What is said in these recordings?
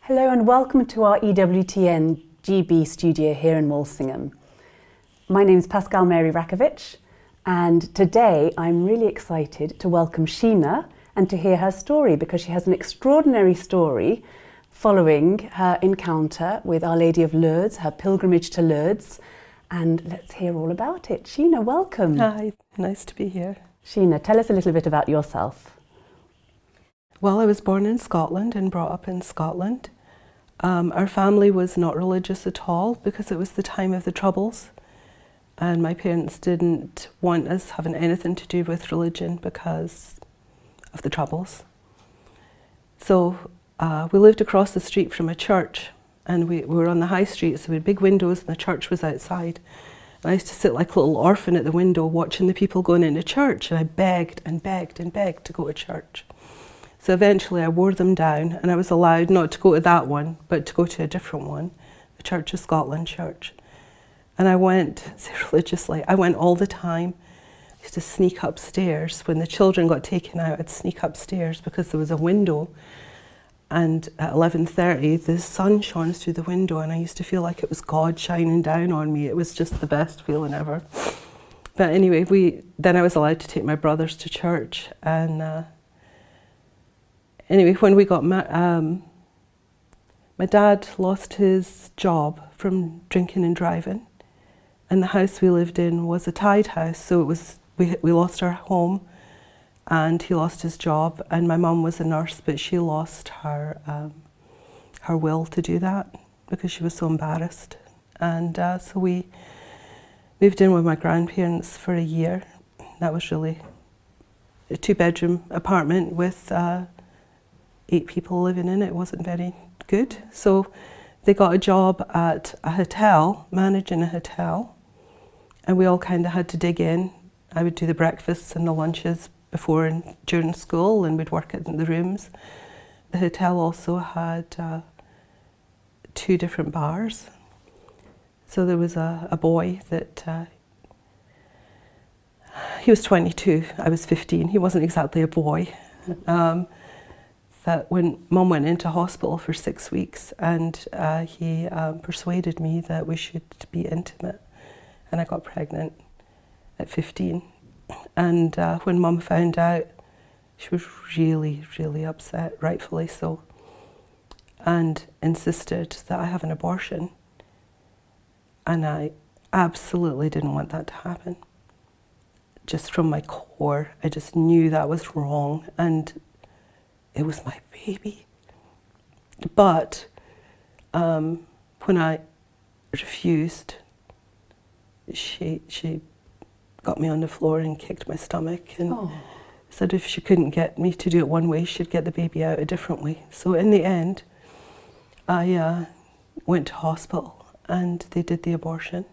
Hello and welcome to our EWTN GB studio here in Walsingham. My name is Pascale Mary Rakowicz, and today I'm really excited to welcome Sheena and to hear her story, because she has an extraordinary story following her encounter with Our Lady of Lourdes, her pilgrimage to Lourdes, and let's hear all about it. Sheena, welcome. Hi, nice to be here. Sheena, tell us a little bit about yourself. Well, I was born in Scotland and brought up in Scotland. Our family was not religious at all because it was the time of the Troubles, and my parents didn't want us having anything to do with religion because of the Troubles. So we lived across the street from a church, and we were on the high street, so we had big windows and the church was outside. And I used to sit like a little orphan at the window watching the people going into church, and I begged and begged and begged to go to church. So eventually I wore them down, and I was allowed not to go to that one, but to go to a different one, the Church of Scotland Church. And I went religiously. I went all the time. I used to sneak upstairs. When the children got taken out, I'd sneak upstairs because there was a window. And at 11:30, the sun shone through the window, and I used to feel like it was God shining down on me. It was just the best feeling ever. But anyway, then I was allowed to take my brothers to church, and anyway, when we got my dad lost his job from drinking and driving, and the house we lived in was a tied house, so it was we lost our home, and he lost his job, and my mum was a nurse, but she lost her will to do that because she was so embarrassed, and so we moved in with my grandparents for a year. That was really a 2-bedroom apartment with 8 people living in it. It wasn't very good. So they got a job at a hotel, managing a hotel, and we all kind of had to dig in. I would do the breakfasts and the lunches before and during school, and we'd work in the rooms. The hotel also had 2 different bars. So there was a boy that, he was 22, I was 15. He wasn't exactly a boy. That when Mum went into hospital for 6 weeks, and he persuaded me that we should be intimate, and I got pregnant at 15. And when Mum found out, she was really, really upset, rightfully so, and insisted that I have an abortion. And I absolutely didn't want that to happen. Just from my core, I just knew that was wrong, and it was my baby. But when I refused, she got me on the floor and kicked my stomach and said if she couldn't get me to do it one way, she'd get the baby out a different way. So in the end, I went to hospital, and they did the abortion.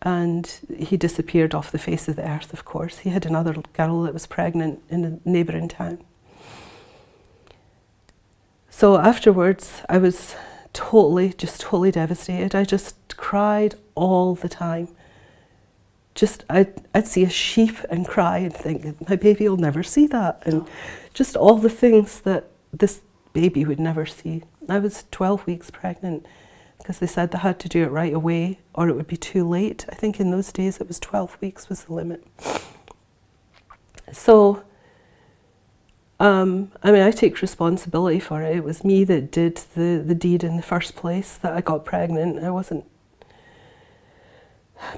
And he disappeared off the face of the earth, of course. He had another girl that was pregnant in a neighbouring town. So afterwards, I was totally devastated. I just cried all the time. I'd see a sheep and cry and think, my baby will never see that. And just all the things that this baby would never see. I was 12 weeks pregnant because they said they had to do it right away or it would be too late. I think in those days it was 12 weeks was the limit. So I take responsibility for it. It was me that did the deed in the first place, that I got pregnant. I wasn't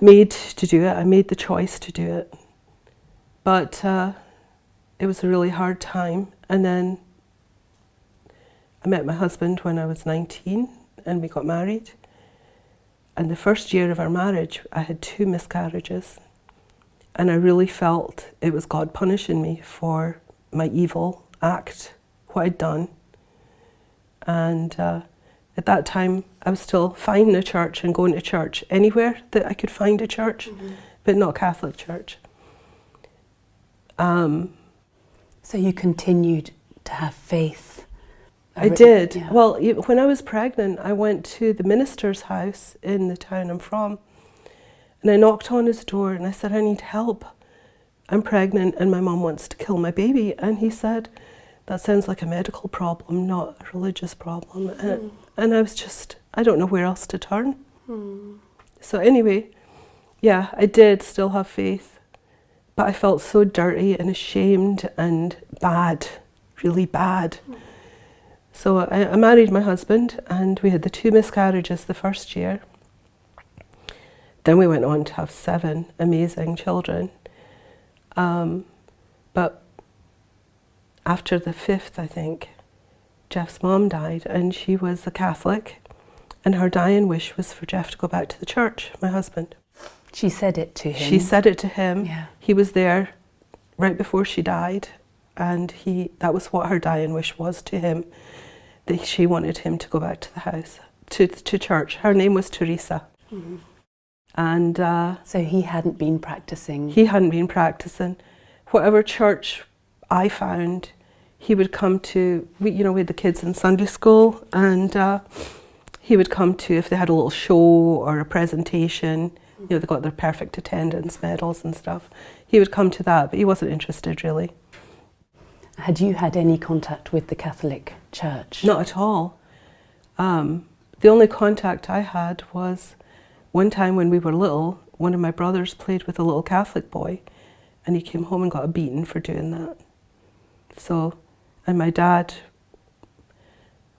made to do it. I made the choice to do it. But it was a really hard time. And then I met my husband when I was 19, and we got married. And the first year of our marriage, I had 2 miscarriages. And I really felt it was God punishing me for my evil act, what I'd done. And at that time, I was still finding a church and going to church anywhere that I could find a church, but not Catholic church. So you continued to have faith? I did. Yeah. Well, when I was pregnant, I went to the minister's house in the town I'm from, and I knocked on his door and I said, I need help. I'm pregnant and my mom wants to kill my baby. And he said, that sounds like a medical problem, not a religious problem. And I was just, I don't know where else to turn. So anyway, yeah, I did still have faith, but I felt so dirty and ashamed and bad, really bad. So I married my husband, and we had the 2 miscarriages the first year. Then we went on to have 7 amazing children. But after the 5th, I think, Jeff's mom died, and she was a Catholic, and her dying wish was for Jeff to go back to the church, my husband. She said it to him? She said it to him. Yeah. He was there right before she died, and that was what her dying wish was to him, that she wanted him to go back to the house, to church. Her name was Teresa. And so he hadn't been practicing? He hadn't been practicing. Whatever church I found, he would come to. We had the kids in Sunday school, and he would come to if they had a little show or a presentation. They got their perfect attendance medals and stuff. He would come to that, but he wasn't interested really. Had you had any contact with the Catholic Church? Not at all. The only contact I had was one time when we were little. One of my brothers played with a little Catholic boy, and he came home and got a beating for doing that. So, and my dad,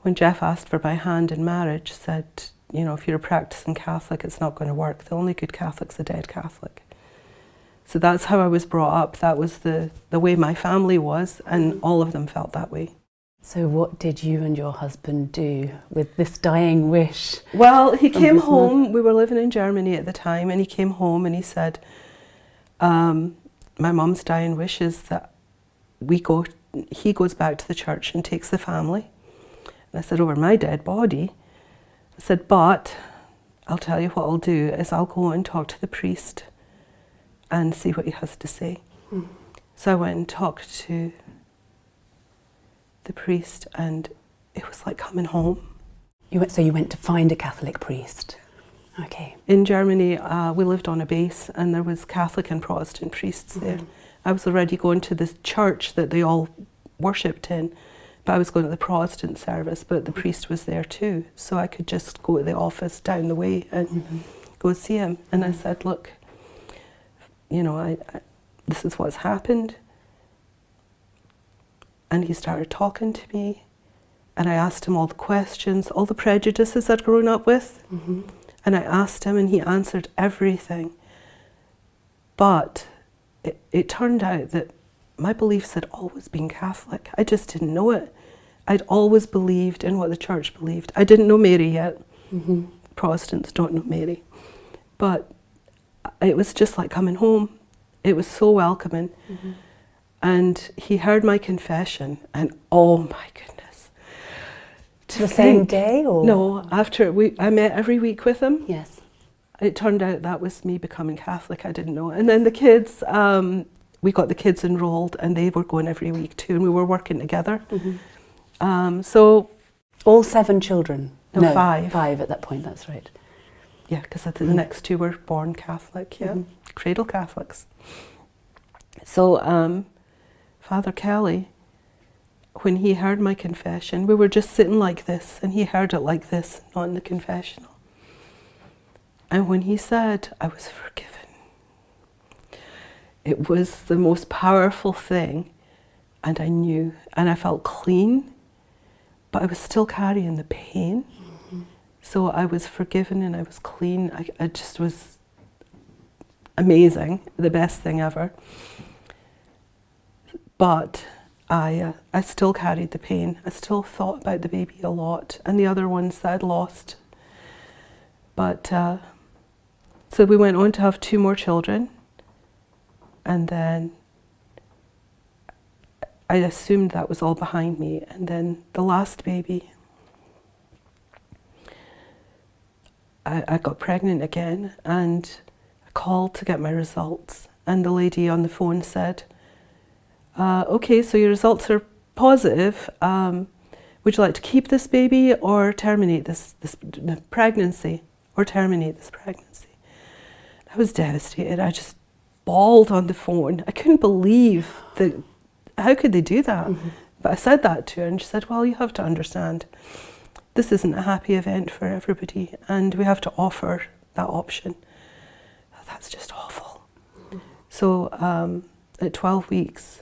when Jeff asked for my hand in marriage, said, if you're a practicing Catholic, it's not going to work. The only good Catholic's a dead Catholic. So that's how I was brought up. That was the way my family was, and all of them felt that way. So what did you and your husband do with this dying wish? Well, he came home. We were living in Germany at the time, and he came home and he said, my mum's dying wish is that he goes back to the church and takes the family. And I said, over my dead body. I said, but I'll tell you what I'll do is I'll go and talk to the priest and see what he has to say. So I went and talked to the priest, and it was like coming home. So you went to find a Catholic priest? Okay. In Germany, we lived on a base, and there was Catholic and Protestant priests there. I was already going to this church that they all worshipped in, but I was going to the Protestant service, but the priest was there too, so I could just go to the office down the way and go see him. And I said, look, this is what's happened. And he started talking to me, and I asked him all the questions, all the prejudices I'd grown up with. And I asked him, and he answered everything. But it turned out that my beliefs had always been Catholic. I just didn't know it. I'd always believed in what the church believed. I didn't know Mary yet. Protestants don't know Mary. But it was just like coming home. It was so welcoming. And he heard my confession, and oh my goodness. The same day? Or? No, after I met every week with him. Yes. It turned out that was me becoming Catholic. I didn't know. And then the kids, we got the kids enrolled, and they were going every week too, and we were working together. So all 7 children? No, 5. 5 at that point, that's right. Yeah, because the next 2 were born Catholic, cradle Catholics. So Father Kelly, when he heard my confession, we were just sitting like this, and he heard it like this, not in the confessional. And when he said, I was forgiven, it was the most powerful thing, and I knew, and I felt clean, but I was still carrying the pain. So I was forgiven and I was clean. I just was amazing, the best thing ever. But I still carried the pain. I still thought about the baby a lot, and the other ones that I'd lost. But so we went on to have 2 more children, and then I assumed that was all behind me. And then the last baby, I got pregnant again, and I called to get my results, and the lady on the phone said, okay, so your results are positive. Would you like to keep this baby or terminate this pregnancy? Or terminate this pregnancy? I was devastated. I just bawled on the phone. I couldn't believe that. How could they do that? But I said that to her and she said, well, you have to understand, this isn't a happy event for everybody and we have to offer that option. That's just awful. So at 12 weeks,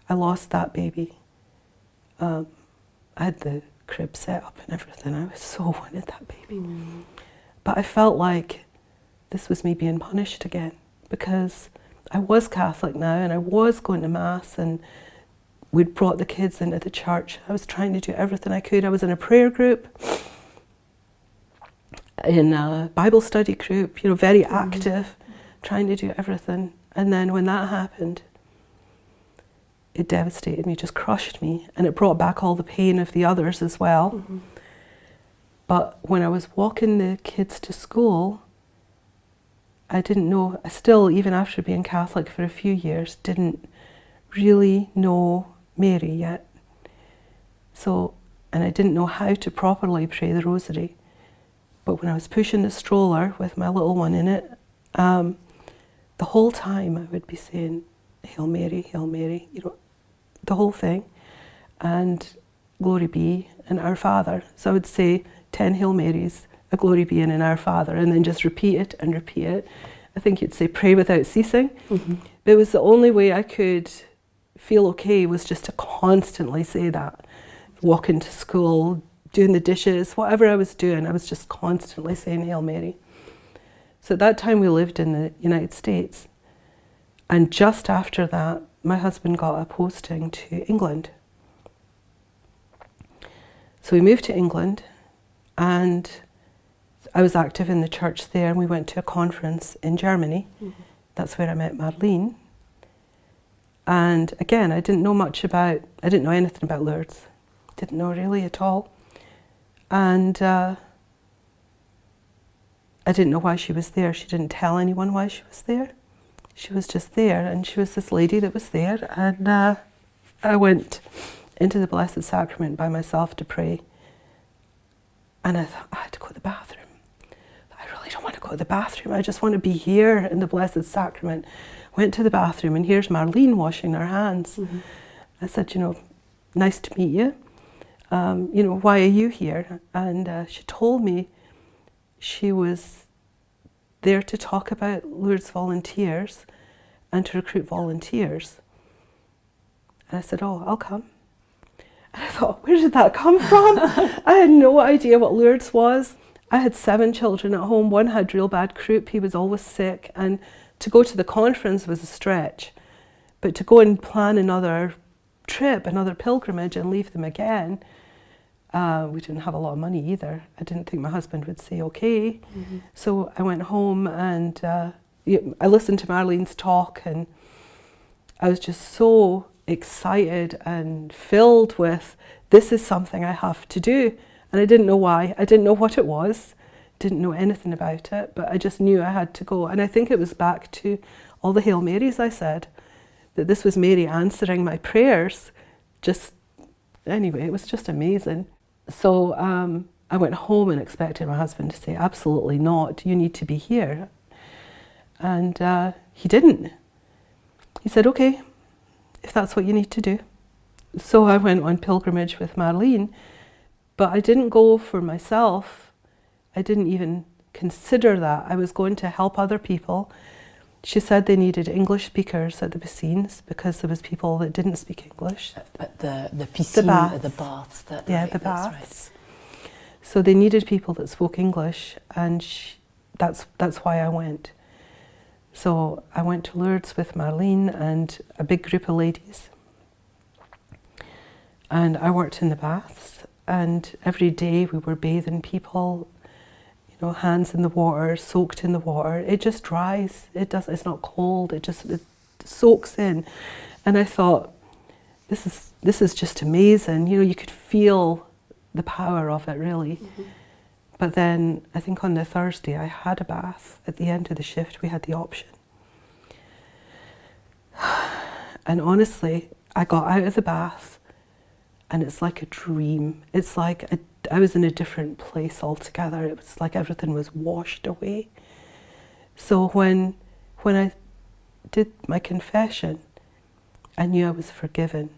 I lost that baby. I had the crib set up and everything. I so wanted that baby. But I felt like this was me being punished again, because I was Catholic now and I was going to Mass and we'd brought the kids into the church. I was trying to do everything I could. I was in a prayer group, in a Bible study group, you know, very active, trying to do everything. And then when that happened, it devastated me, just crushed me, and it brought back all the pain of the others as well. But when I was walking the kids to school, I didn't know, I still, even after being Catholic for a few years, didn't really know Mary yet. So, and I didn't know how to properly pray the rosary. But when I was pushing the stroller with my little one in it, the whole time I would be saying, Hail Mary, you know, the whole thing. And Glory be, and Our Father. So I would say 10 Hail Marys, a Glory be and an Our Father, and then just repeat it and repeat it. I think you'd say pray without ceasing. But it was the only way I could feel okay, was just to constantly say that. Walking to school, doing the dishes, whatever I was doing, I was just constantly saying Hail Mary. So at that time we lived in the United States. And just after that, my husband got a posting to England. So we moved to England and I was active in the church there, and we went to a conference in Germany. That's where I met Marlene. And again, I didn't know anything about Lourdes. Didn't know really at all. And I didn't know why she was there. She didn't tell anyone why she was there. She was just there, and she was this lady that was there. And I went into the Blessed Sacrament by myself to pray. And I thought, I had to go to the bathroom. I really don't want to go to the bathroom. I just want to be here in the Blessed Sacrament. Went to the bathroom, and here's Marlene washing her hands. I said, you know, nice to meet you. You know, why are you here? And she told me she was there to talk about Lourdes volunteers and to recruit volunteers. And I said, oh, I'll come. And I thought, where did that come from? I had no idea what Lourdes was. I had 7 children at home. One had real bad croup. He was always sick. And to go to the conference was a stretch. But to go and plan another trip, another pilgrimage, and leave them again, we didn't have a lot of money either. I didn't think my husband would say okay. So I went home and I listened to Marlene's talk, and I was just so excited and filled with, this is something I have to do. And I didn't know why. I didn't know what it was. Didn't know anything about it, but I just knew I had to go. And I think it was back to all the Hail Marys I said, that this was Mary answering my prayers. Anyway, it was just amazing. So I went home and expected my husband to say, absolutely not, you need to be here. And he didn't. He said, okay, if that's what you need to do. So I went on pilgrimage with Marlene, but I didn't go for myself. I didn't even consider that. I was going to help other people. She said they needed English speakers at the piscines because there was people that didn't speak English. At the piscine, the baths. The baths. Right. So they needed people that spoke English, and that's why I went. So I went to Lourdes with Marlene and a big group of ladies. And I worked in the baths, and every day we were bathing people, you know, hands in the water, soaked in the water. It just dries. It's not cold. It soaks in. And I thought, this is just amazing. You know, you could feel the power of it, really. But then I think on the Thursday I had a bath. At the end of the shift we had the option. And honestly, I got out of the bath and it's like a dream. It's like I was in a different place altogether. It was like everything was washed away. So when I did my confession, I knew I was forgiven.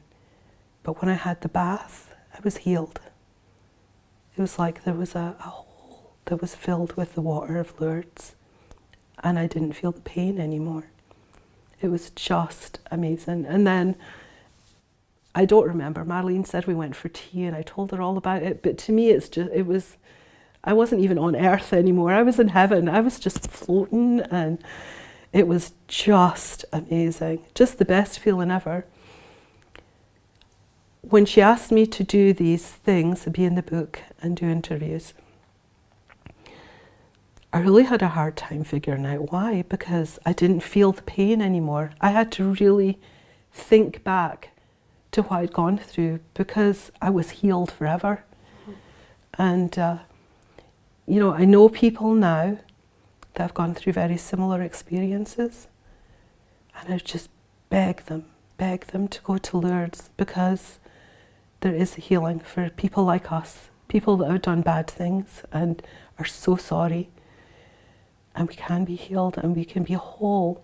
But when I had the bath, I was healed. It was like there was a hole that was filled with the water of Lourdes, and I didn't feel the pain anymore. It was just amazing. And then, I don't remember, Marlene said we went for tea and I told her all about it, but to me I wasn't even on earth anymore. I was in heaven. I was just floating, and it was just amazing. Just the best feeling ever. When she asked me to do these things, to be in the book and do interviews, I really had a hard time figuring out why, because I didn't feel the pain anymore. I had to really think back to what I'd gone through, because I was healed forever. And, you know, I know people now that have gone through very similar experiences, and I just beg them to go to Lourdes, because there is a healing for people like us, people that have done bad things and are so sorry. And we can be healed and we can be whole,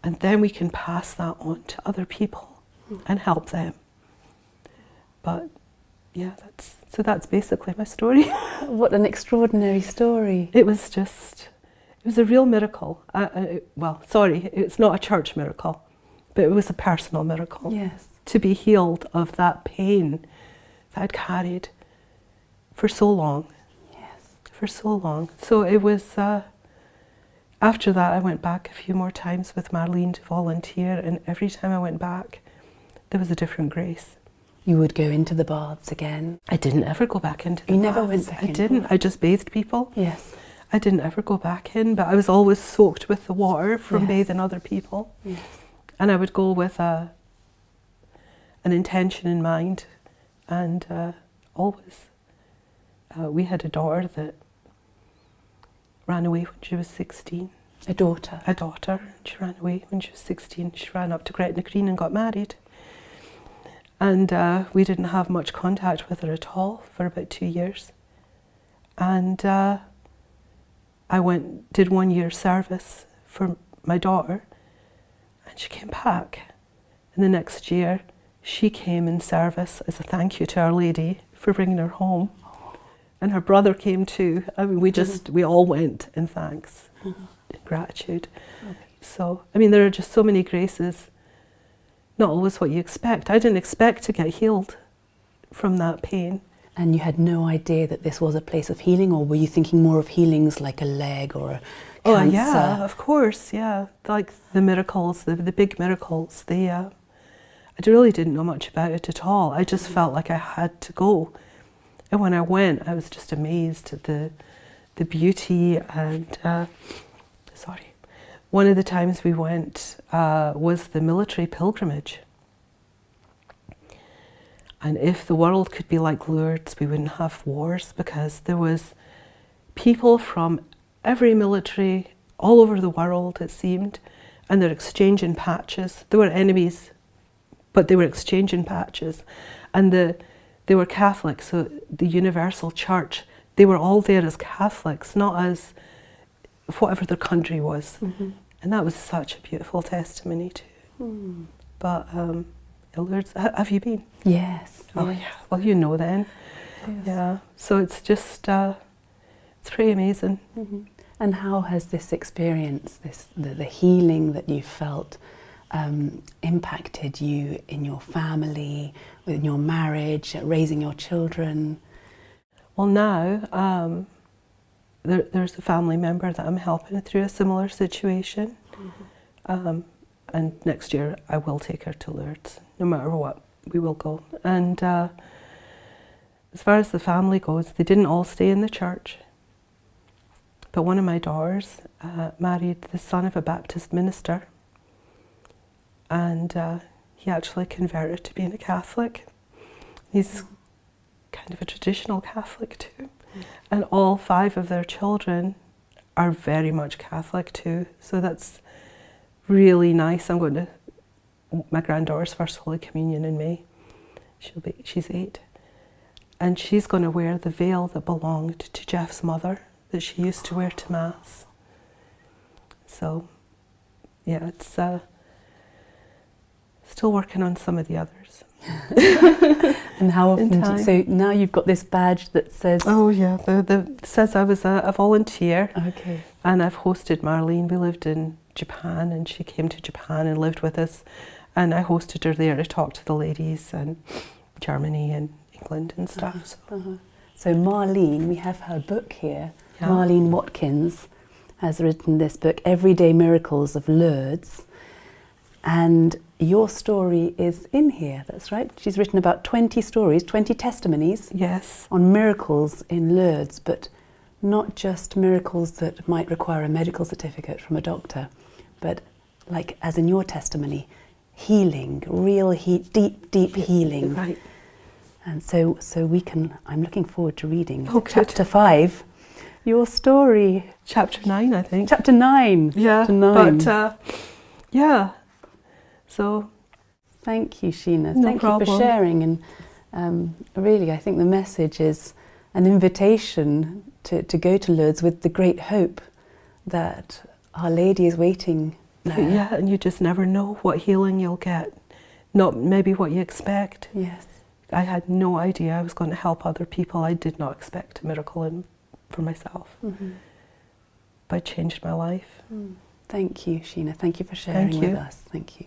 and then we can pass that on to other people and help them. But yeah, that's basically my story. What an extraordinary story. It was a real miracle. It's not a church miracle, but it was a personal miracle. Yes. To be healed of that pain that I'd carried for so long. Yes. For so long. So it was, after that I went back a few more times with Marlene to volunteer, and every time I went back there was a different grace. You would go into the baths again? I didn't ever go back into the baths. You never went back in? I didn't. I just bathed people. Yes. I didn't ever go back in, but I was always soaked with the water from bathing other people. Yes. And I would go with an intention in mind, and always. We had a daughter that ran away when she was 16. A daughter? A daughter. She ran away when she was 16. She ran up to Gretna Green and got married. And we didn't have much contact with her at all for about 2 years. And I did 1 year service for my daughter, and she came back. And the next year, she came in service as a thank you to Our Lady for bringing her home. And her brother came too. I mean, we all went in thanks, in gratitude. Okay. So, I mean, there are just so many graces, not always what you expect. I didn't expect to get healed from that pain. And you had no idea that this was a place of healing, or were you thinking more of healings like a leg or a cancer? Oh yeah, of course, yeah. Like the miracles, the big miracles. I really didn't know much about it at all. I just felt like I had to go. And when I went, I was just amazed at the beauty. And one of the times we went was the military pilgrimage. And if the world could be like Lourdes, we wouldn't have wars, because there was people from every military all over the world, it seemed, and they're exchanging patches. They were enemies, but they were exchanging patches. And they were Catholic, so the Universal Church, they were all there as Catholics, not as whatever their country was. Mm-hmm. And that was such a beautiful testimony too. Mm. But Lourdes, have you been? Yes. Oh yes. yeah, well you know then. Yes. Yeah, so it's just, it's pretty amazing. Mm-hmm. And how has this experience, the healing that you felt, impacted you in your family, in your marriage, raising your children? Well now, there's a family member that I'm helping through a similar situation. Mm-hmm. And next year I will take her to Lourdes, no matter what, we will go. And as far as the family goes, they didn't all stay in the church. But one of my daughters married the son of a Baptist minister, and he actually converted to being a Catholic. He's kind of a traditional Catholic too. And all 5 of their children are very much Catholic too. So that's really nice. I'm going to my granddaughter's first Holy Communion in May. She's 8. And she's going to wear the veil that belonged to Jeff's mother that she used to wear to Mass. So, yeah, it's Still working on some of the others. And how often? So now you've got this badge that says. Oh yeah, it says I was a volunteer. Okay. And I've hosted Marlene. We lived in Japan, and she came to Japan and lived with us. And I hosted her there to talk to the ladies in Germany and England and stuff. So Marlene, we have her book here. Yeah. Marlene Watkins has written this book, Everyday Miracles of Lourdes. And your story is in here, that's right. She's written about 20 stories, 20 testimonies. Yes. On miracles in Lourdes, but not just miracles that might require a medical certificate from a doctor, but like as in your testimony, healing, real deep healing. Right. And so I'm looking forward to reading Chapter 5, your story. Chapter 9, I think. Chapter 9. Yeah. Chapter 9. But yeah. So. Thank you, Sheena. No Thank problem. you for sharing. And really, I think the message is an invitation to go to Lourdes with the great hope that Our Lady is waiting there. Yeah, and you just never know what healing you'll get. Not maybe what you expect. Yes. I had no idea I was going to help other people. I did not expect a miracle for myself. But it changed my life. Thank you, Sheena. Thank you for sharing with us. Thank you.